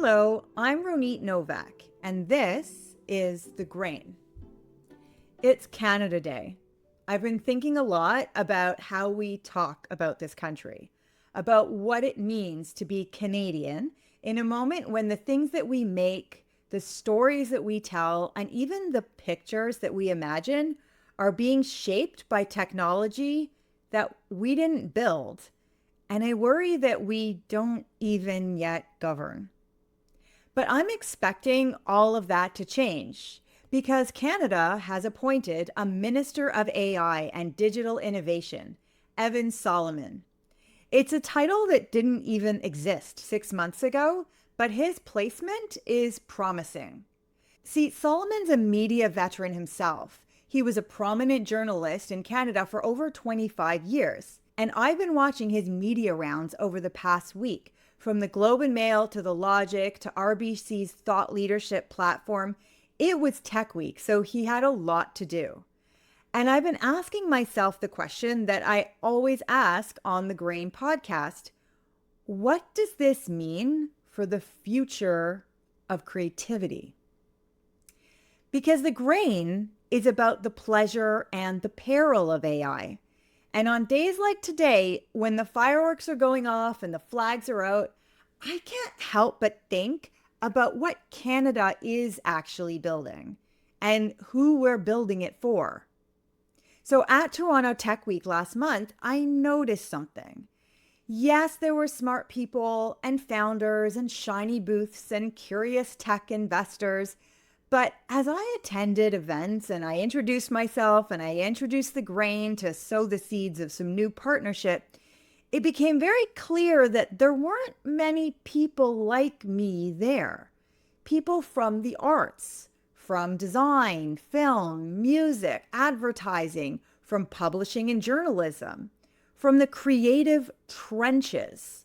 Hello, I'm Ronit Novak, and this is The Grain. It's Canada Day. I've been thinking a lot about how we talk about this country, about what it means to be Canadian in a moment when the things that we make, the stories that we tell, and even the pictures that we imagine are being shaped by technology that we didn't build. And I worry that we don't even yet govern. But I'm expecting all of that to change because Canada has appointed a Minister of AI and Digital Innovation, Evan Solomon. It's a title that didn't even exist 6 months ago, but his placement is promising. See, Solomon's a media veteran himself. He was a prominent journalist in Canada for over 25 years. And I've been watching his media rounds over the past week, from the Globe and Mail to the Logic to RBC's thought leadership platform. It was Tech Week, so he had a lot to do. And I've been asking myself the question that I always ask on the Grain podcast. What does this mean for the future of creativity? Because the Grain is about the pleasure and the peril of AI. And on days like today, when the fireworks are going off and the flags are out, I can't help but think about what Canada is actually building and who we're building it for. So at Toronto Tech Week last month, I noticed something. Yes, there were smart people and founders and shiny booths and curious tech investors. But as I attended events and I introduced myself and I introduced the Grain to sow the seeds of some new partnership, it became very clear that there weren't many people like me there. People from the arts, from design, film, music, advertising, from publishing and journalism, from the creative trenches.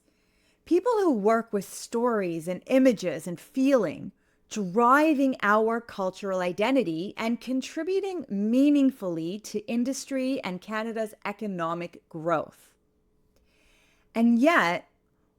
People who work with stories and images and feeling, driving our cultural identity and contributing meaningfully to industry and Canada's economic growth. And yet,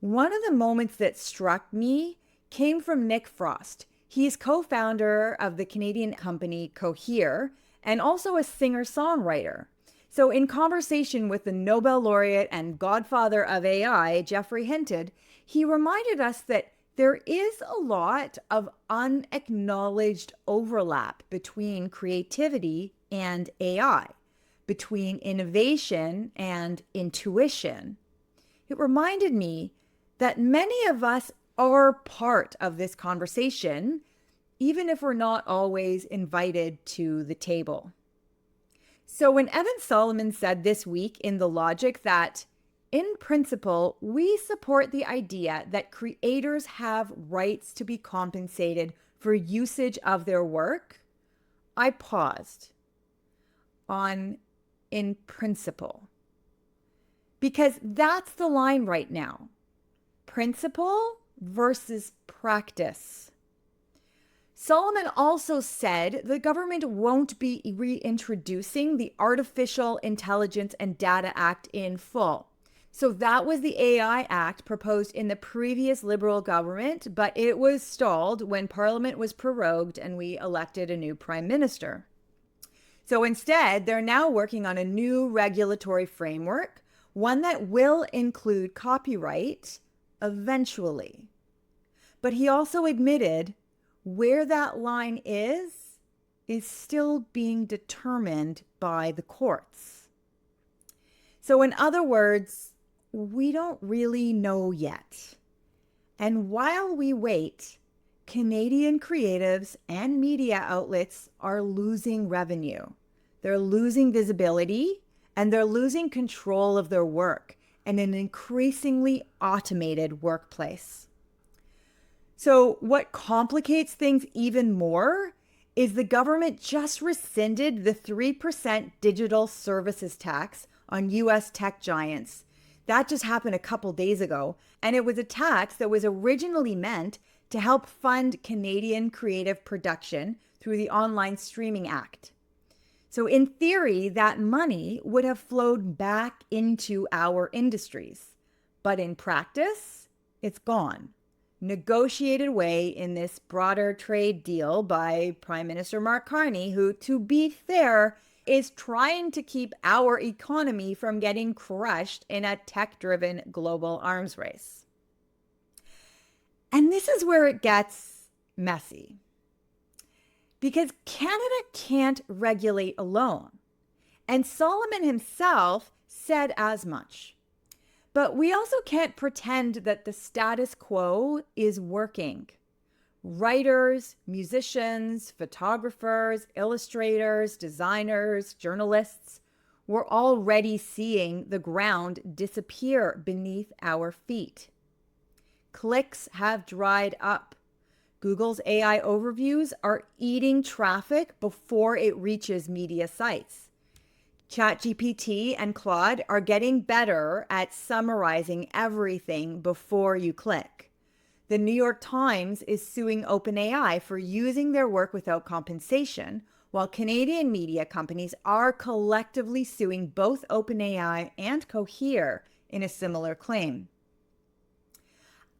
one of the moments that struck me came from Nick Frost. He is co-founder of the Canadian company Cohere and also a singer-songwriter. So in conversation with the Nobel laureate and godfather of AI, Geoffrey Hinton, he reminded us that there is a lot of unacknowledged overlap between creativity and AI, between innovation and intuition. It reminded me that many of us are part of this conversation, even if we're not always invited to the table. So when Evan Solomon said this week in The Logic that in principle, we support the idea that creators have rights to be compensated for usage of their work, I paused on in principle. Because that's the line right now. Principle versus practice. Solomon also said the government won't be reintroducing the Artificial Intelligence and Data Act in full. So that was the AI Act proposed in the previous Liberal government, but it was stalled when Parliament was prorogued and we elected a new Prime Minister. So instead, they're now working on a new regulatory framework, one that will include copyright eventually. But he also admitted where that line is still being determined by the courts. So in other words, we don't really know yet. And while we wait, Canadian creatives and media outlets are losing revenue. They're losing visibility and they're losing control of their work in an increasingly automated workplace. So what complicates things even more is the government just rescinded the 3% digital services tax on US tech giants. That just happened a couple days ago, and it was a tax that was originally meant to help fund Canadian creative production through the Online Streaming Act. So in theory, that money would have flowed back into our industries. But in practice, it's gone. negotiated away in this broader trade deal by Prime Minister Mark Carney, who, to be fair, is trying to keep our economy from getting crushed in a tech-driven global arms race. And this is where it gets messy, because Canada can't regulate alone. And Solomon himself said as much. But we also can't pretend that the status quo is working. Writers, musicians, photographers, illustrators, designers, journalists, we're already seeing the ground disappear beneath our feet. Clicks have dried up. Google's AI overviews are eating traffic before it reaches media sites. ChatGPT and Claude are getting better at summarizing everything before you click. The New York Times is suing OpenAI for using their work without compensation, while Canadian media companies are collectively suing both OpenAI and Cohere in a similar claim.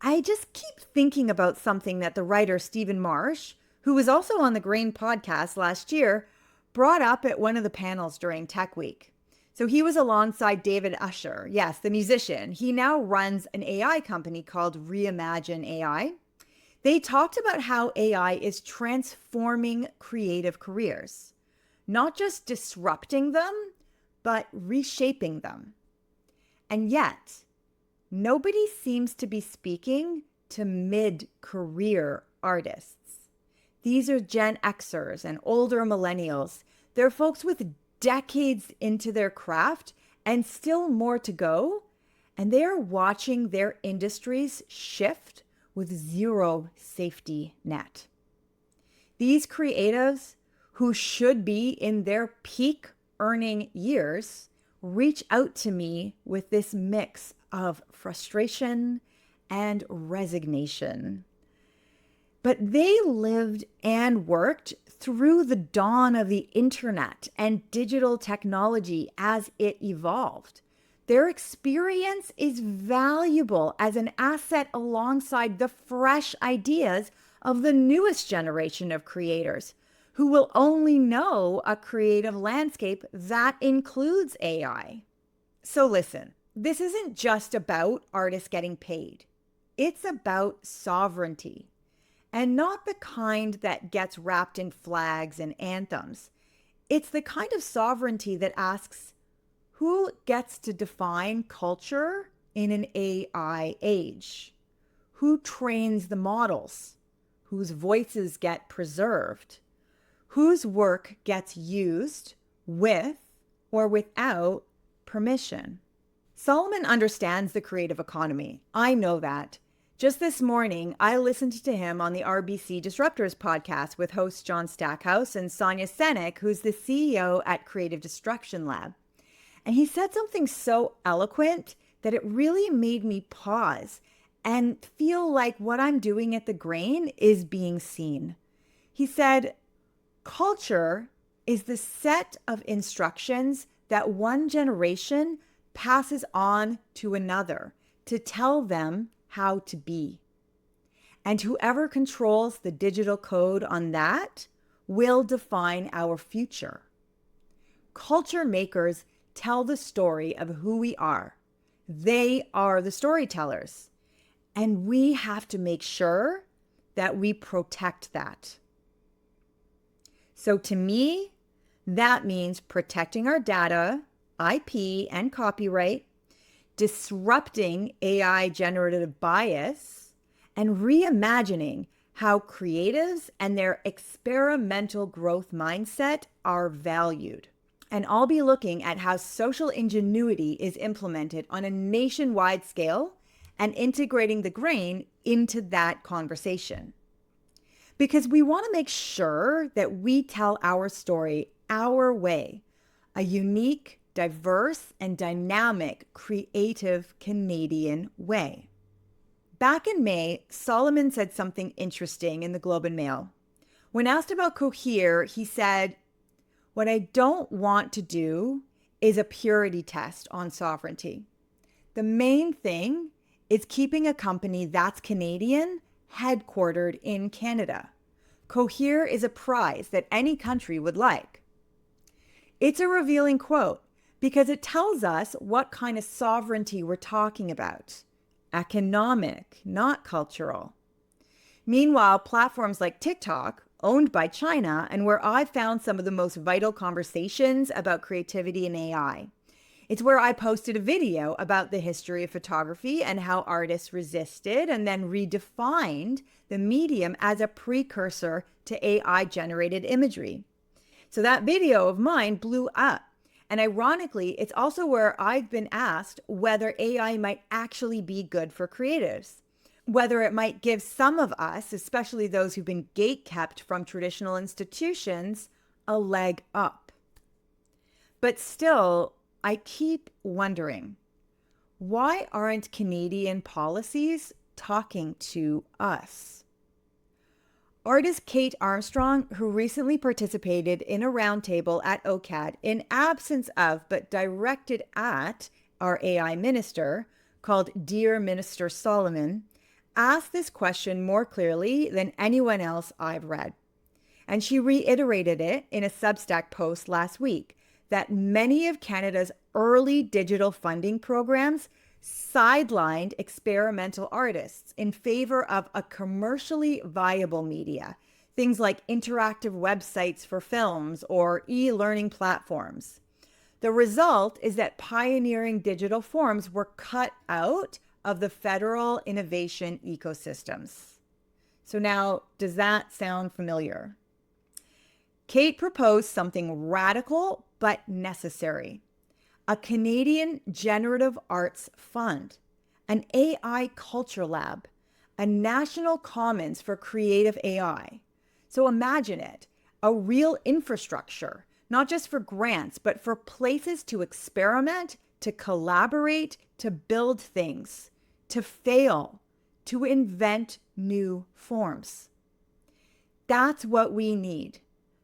I just keep thinking about something that the writer Stephen Marsh, who was also on the Grain podcast last year, brought up at one of the panels during Tech Week. So he was alongside David Usher, yes, the musician. He now runs an AI company called Reimagine AI. They talked about how AI is transforming creative careers, not just disrupting them, but reshaping them. And yet, nobody seems to be speaking to mid-career artists. These are Gen Xers and older millennials. They're folks with decades into their craft and still more to go. And they are watching their industries shift with zero safety net. These creatives, who should be in their peak earning years, reach out to me with this mix of frustration and resignation. But they lived and worked through the dawn of the internet and digital technology as it evolved. Their experience is valuable as an asset alongside the fresh ideas of the newest generation of creators who will only know a creative landscape that includes AI. So listen, this isn't just about artists getting paid. It's about sovereignty. And not the kind that gets wrapped in flags and anthems. It's the kind of sovereignty that asks, who gets to define culture in an AI age? Who trains the models? Whose voices get preserved? Whose work gets used with or without permission? Solomon understands the creative economy. I know that. Just this morning, I listened to him on the RBC Disruptors podcast with host John Stackhouse and Sonia Senek, who's the CEO at Creative Destruction Lab. And he said something so eloquent that it really made me pause and feel like what I'm doing at The Grain is being seen. He said, culture is the set of instructions that one generation passes on to another to tell them how to be. And whoever controls the digital code on that will define our future. Culture makers tell the story of who we are. They are the storytellers. And we have to make sure that we protect that. So to me, that means protecting our data, IP, and copyright, disrupting AI generative bias, and reimagining how creatives and their experimental growth mindset are valued. And I'll be looking at how social ingenuity is implemented on a nationwide scale and integrating The Grain into that conversation. Because we want to make sure that we tell our story our way, a unique, diverse, and dynamic creative Canadian way. Back in May, Solomon said something interesting in the Globe and Mail. When asked about Cohere, he said, "What I don't want to do is a purity test on sovereignty. The main thing is keeping a company that's Canadian headquartered in Canada. Cohere is a prize that any country would like. It's a revealing quote because it tells us what kind of sovereignty we're talking about. Economic, not cultural. Meanwhile, platforms like TikTok, owned by China, and where I've found some of the most vital conversations about creativity and AI. It's where I posted a video about the history of photography and how artists resisted and then redefined the medium as a precursor to AI-generated imagery. So that video of mine blew up. And ironically, it's also where I've been asked whether AI might actually be good for creatives, whether it might give some of us, especially those who've been gatekept from traditional institutions, a leg up. But still, I keep wondering, why aren't Canadian policies talking to us? Artist Kate Armstrong, who recently participated in a roundtable at OCAD in absence of, but directed at, our AI minister, called Dear Minister Solomon, asked this question more clearly than anyone else I've read. And she reiterated it in a Substack post last week, that many of Canada's early digital funding programs sidelined experimental artists in favor of a commercially viable media, things like interactive websites for films or e-learning platforms. The result is that pioneering digital forms were cut out of the federal innovation ecosystems. So now, does that sound familiar? Kate proposed something radical but necessary: a Canadian Generative Arts Fund, an AI Culture Lab, a national commons for creative AI. So imagine it, a real infrastructure, not just for grants, but for places to experiment, to collaborate, to build things, to fail, to invent new forms. That's what we need.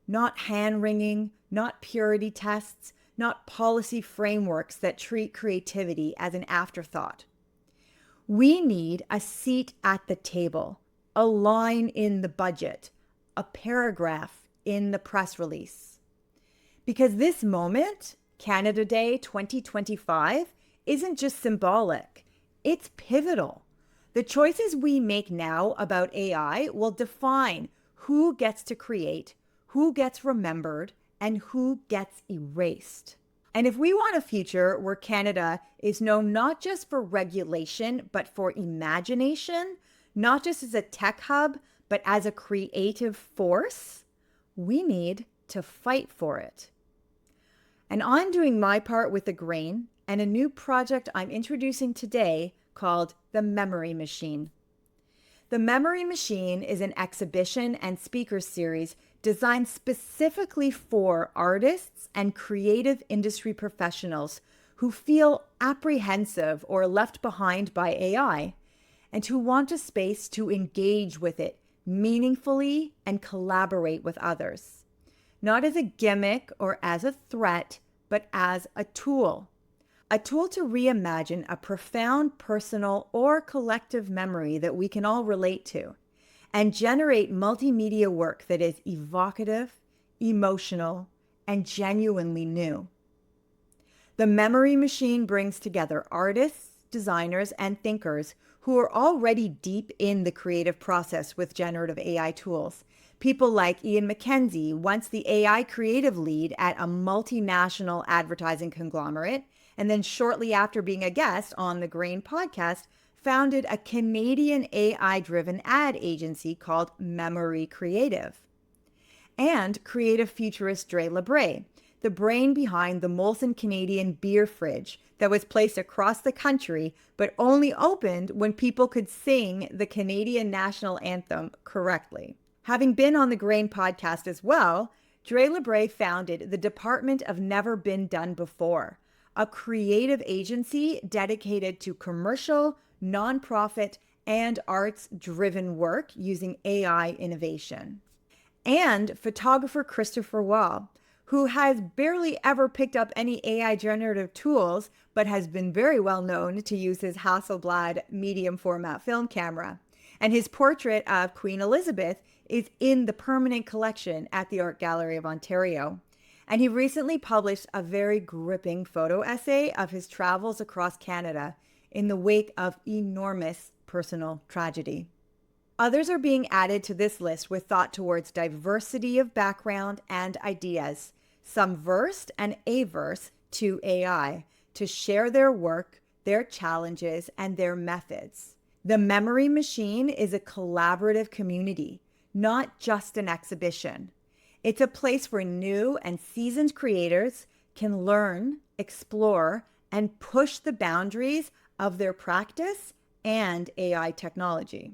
Not hand-wringing, not purity tests, not policy frameworks that treat creativity as an afterthought. We need a seat at the table, a line in the budget, a paragraph in the press release. Because this moment, Canada Day 2025, isn't just symbolic, it's pivotal. The choices we make now about AI will define who gets to create, who gets remembered, and who gets erased. And if we want a future where Canada is known not just for regulation, but for imagination, not just as a tech hub, but as a creative force, we need to fight for it. And I'm doing my part with The Grain and a new project I'm introducing today called The Memory Machine. The Memory Machine is an exhibition and speaker series designed specifically for artists and creative industry professionals who feel apprehensive or left behind by AI and who want a space to engage with it meaningfully and collaborate with others, not as a gimmick or as a threat, but as a tool to reimagine a profound personal or collective memory that we can all relate to and generate multimedia work that is evocative, emotional, and genuinely new. The Memory Machine brings together artists, designers, and thinkers who are already deep in the creative process with generative AI tools. People like Ian McKenzie, once the AI creative lead at a multinational advertising conglomerate, and then shortly after being a guest on the Grain podcast, founded a Canadian AI-driven ad agency called Memory Creative. And creative futurist Dre LeBray, the brain behind the Molson Canadian beer fridge that was placed across the country, but only opened when people could sing the Canadian national anthem correctly. Having been on the Grain podcast as well, Dre LeBray founded the Department of Never Been Done Before, a creative agency dedicated to commercial, nonprofit, and arts-driven work using AI innovation. And photographer Christopher Wall, who has barely ever picked up any AI generative tools, but has been very well known to use his Hasselblad medium format film camera. And his portrait of Queen Elizabeth is in the permanent collection at the Art Gallery of Ontario. And he recently published a very gripping photo essay of his travels across Canada in the wake of enormous personal tragedy. Others are being added to this list with thought towards diversity of background and ideas, some versed and averse to AI, to share their work, their challenges, and their methods. The Memory Machine is a collaborative community, not just an exhibition. It's a place where new and seasoned creators can learn, explore, and push the boundaries of their practice and AI technology.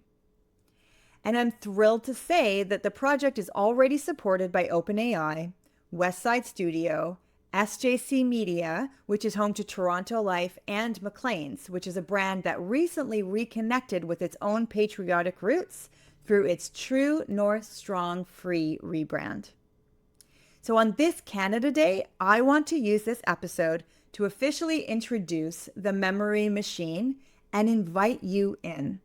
And I'm thrilled to say that the project is already supported by OpenAI, Westside Studio, SJC Media, which is home to Toronto Life, and Maclean's, which is a brand that recently reconnected with its own patriotic roots through its True North Strong Free rebrand. So on this Canada Day, I want to use this episode to officially introduce the Memory Machine and invite you in.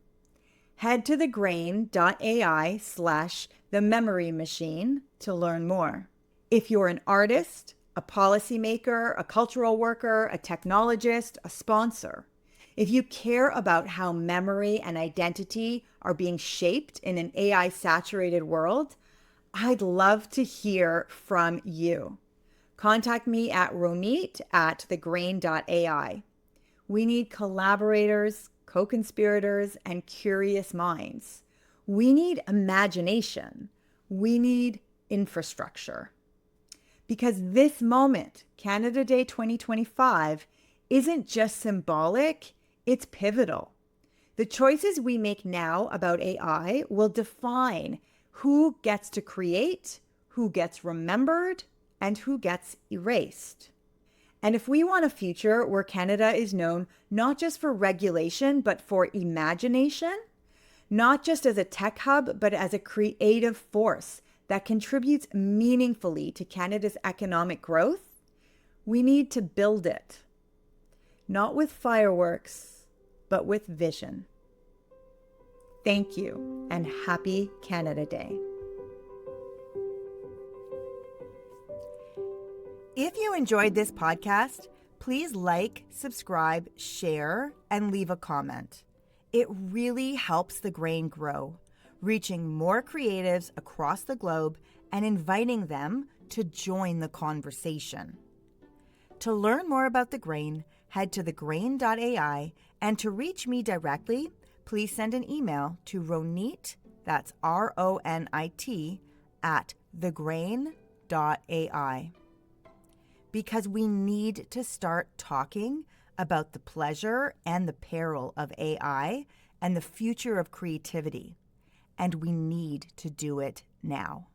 Head to thegrain.ai/theMemoryMachine to learn more. If you're an artist, a policymaker, a cultural worker, a technologist, a sponsor, if you care about how memory and identity are being shaped in an AI-saturated world, I'd love to hear from you. Contact me at ronit@thegrain.ai. We need collaborators, co-conspirators, and curious minds. We need imagination. We need infrastructure. Because this moment, Canada Day 2025, isn't just symbolic, it's pivotal. The choices we make now about AI will define who gets to create, who gets remembered, and who gets erased. And if we want a future where Canada is known not just for regulation, but for imagination, not just as a tech hub, but as a creative force that contributes meaningfully to Canada's economic growth, we need to build it. Not with fireworks, but with vision. Thank you, and happy Canada Day. If you enjoyed this podcast, please like, subscribe, share, and leave a comment. It really helps The Grain grow, reaching more creatives across the globe and inviting them to join the conversation. To learn more about The Grain, head to thegrain.ai, and to reach me directly, please send an email to Ronit, that's RONIT, @thegrain.ai. Because we need to start talking about the pleasure and the peril of AI and the future of creativity. And we need to do it now.